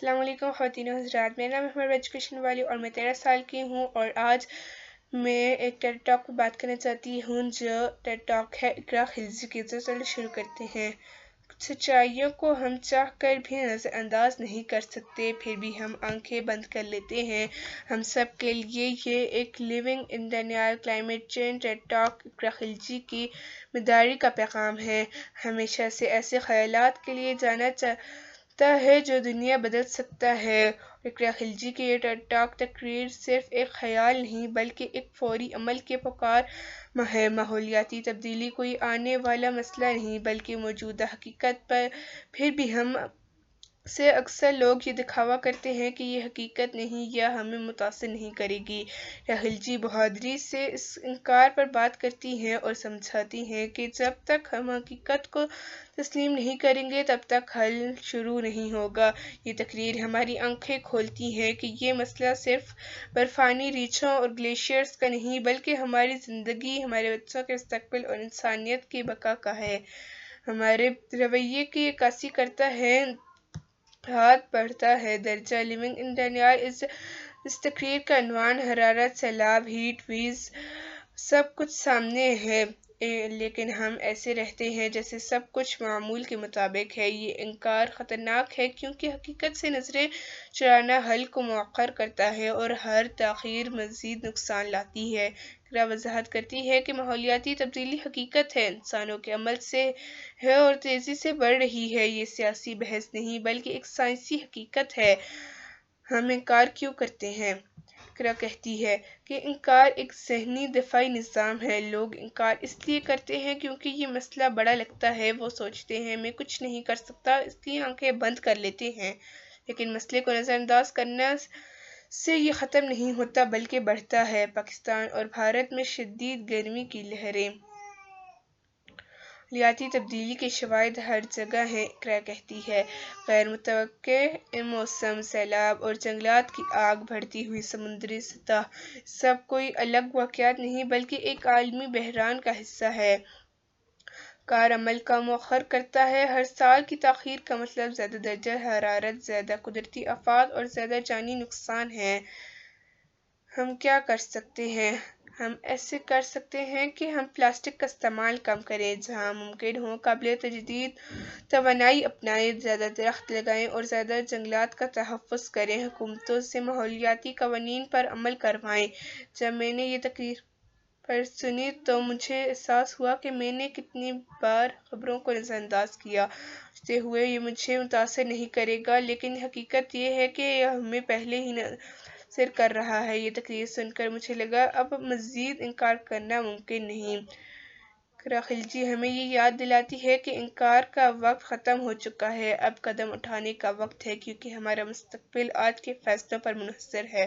السلام علیکم خواتین و حضرات، میرا نام ہے ایجوکیشن والی اور میں 13 سال کی ہوں، اور آج میں ایک ٹیڈ ٹاک پر بات کرنا چاہتی ہوں جو ٹیڈ ٹاک ہے اقرا خلجی کی۔ تو چلو شروع کرتے ہیں۔ کچھ سچائیوں کو ہم چاہ کر بھی نظر انداز نہیں کر سکتے، پھر بھی ہم آنکھیں بند کر لیتے ہیں۔ ہم سب کے لیے یہ ایک living in denial climate change TED talk Iqra Khalji کی بیداری کا پیغام ہے۔ ہمیشہ سے ایسے خیالات کے لیے جانا ہے جو دنیا بدل سکتا ہے۔ اقرا خلجی کی یہ ٹیڈ ٹاک تقریر صرف ایک خیال نہیں بلکہ ایک فوری عمل کی پکار ہے۔ ماحولیاتی تبدیلی کوئی آنے والا مسئلہ نہیں بلکہ موجودہ حقیقت پر پھر بھی ہم سے اکثر لوگ یہ دکھاوا کرتے ہیں کہ یہ حقیقت نہیں یا ہمیں متاثر نہیں کرے گی۔ اقرا خلجی بہادری سے اس انکار پر بات کرتی ہیں اور سمجھاتی ہیں کہ جب تک ہم حقیقت کو تسلیم نہیں کریں گے تب تک حل شروع نہیں ہوگا۔ یہ تقریر ہماری آنکھیں کھولتی ہے کہ یہ مسئلہ صرف برفانی ریچھوں اور گلیشیئرز کا نہیں بلکہ ہماری زندگی، ہمارے بچوں کے مستقبل اور انسانیت کی بقا کا ہے۔ ہمارے رویے کی عکاسی کرتا ہے، ہاتھ بڑھتا ہے درجہ۔ لیونگ ان ڈینیال اس تقریر کا عنوان حرارت، سیلاب، ہیٹ ویوز، سب کچھ سامنے ہے، لیکن ہم ایسے رہتے ہیں جیسے سب کچھ معمول کے مطابق ہے۔ یہ انکار خطرناک ہے کیونکہ حقیقت سے نظریں چرانا حل کو مؤخر کرتا ہے اور ہر تاخیر مزید نقصان لاتی ہے۔ اقرا وضاحت کرتی ہے کہ ماحولیاتی تبدیلی حقیقت ہے، انسانوں کے عمل سے ہے اور تیزی سے بڑھ رہی ہے۔ یہ سیاسی بحث نہیں بلکہ ایک سائنسی حقیقت ہے۔ ہم انکار کیوں کرتے ہیں؟ اقرا کہتی ہے کہ انکار ایک ذہنی دفاعی نظام ہے۔ لوگ انکار اس لیے کرتے ہیں کیونکہ یہ مسئلہ بڑا لگتا ہے۔ وہ سوچتے ہیں میں کچھ نہیں کر سکتا، اس لیے آنکھیں بند کر لیتے ہیں۔ لیکن مسئلے کو نظر انداز کرنے سے یہ ختم نہیں ہوتا بلکہ بڑھتا ہے۔ پاکستان اور بھارت میں شدید گرمی کی لہریں، ماحولیاتی تبدیلی کے شواہد ہر جگہ ہیں۔ اقرا کہتی ہے غیر متوقع موسم، سیلاب اور جنگلات کی آگ، بڑھتی ہوئی سمندری سطح، سب کوئی الگ واقعات نہیں بلکہ ایک عالمی بحران کا حصہ ہے۔ کار عمل کا مؤخر کرتا ہے۔ ہر سال کی تاخیر کا مطلب زیادہ درجہ حرارت، زیادہ قدرتی آفات اور زیادہ جانی نقصان ہے۔ ہم کیا کر سکتے ہیں؟ ہم ایسے کر سکتے ہیں کہ ہم پلاسٹک کا استعمال کم کریں، جہاں ممکن ہو قابل تجدید توانائی اپنائیں، زیادہ درخت لگائیں اور زیادہ جنگلات کا تحفظ کریں۔ حکومتوں سے ماحولیاتی قوانین پر عمل کروائیں۔ جب میں نے یہ تقریر سنی تو مجھے احساس ہوا کہ میں نے کتنی بار خبروں کو نظر انداز کیا۔ سوچتے ہوئے یہ مجھے متاثر نہیں کرے گا، لیکن حقیقت یہ ہے کہ یہ ہمیں پہلے ہی متاثر کر رہا ہے۔ یہ تقریر سن کر مجھے لگا اب مزید انکار کرنا ممکن نہیں۔ اقرا خلجی ہمیں یہ یاد دلاتی ہے کہ انکار کا وقت ختم ہو چکا ہے، اب قدم اٹھانے کا وقت ہے، کیونکہ ہمارا مستقبل آج کے فیصلوں پر منحصر ہے۔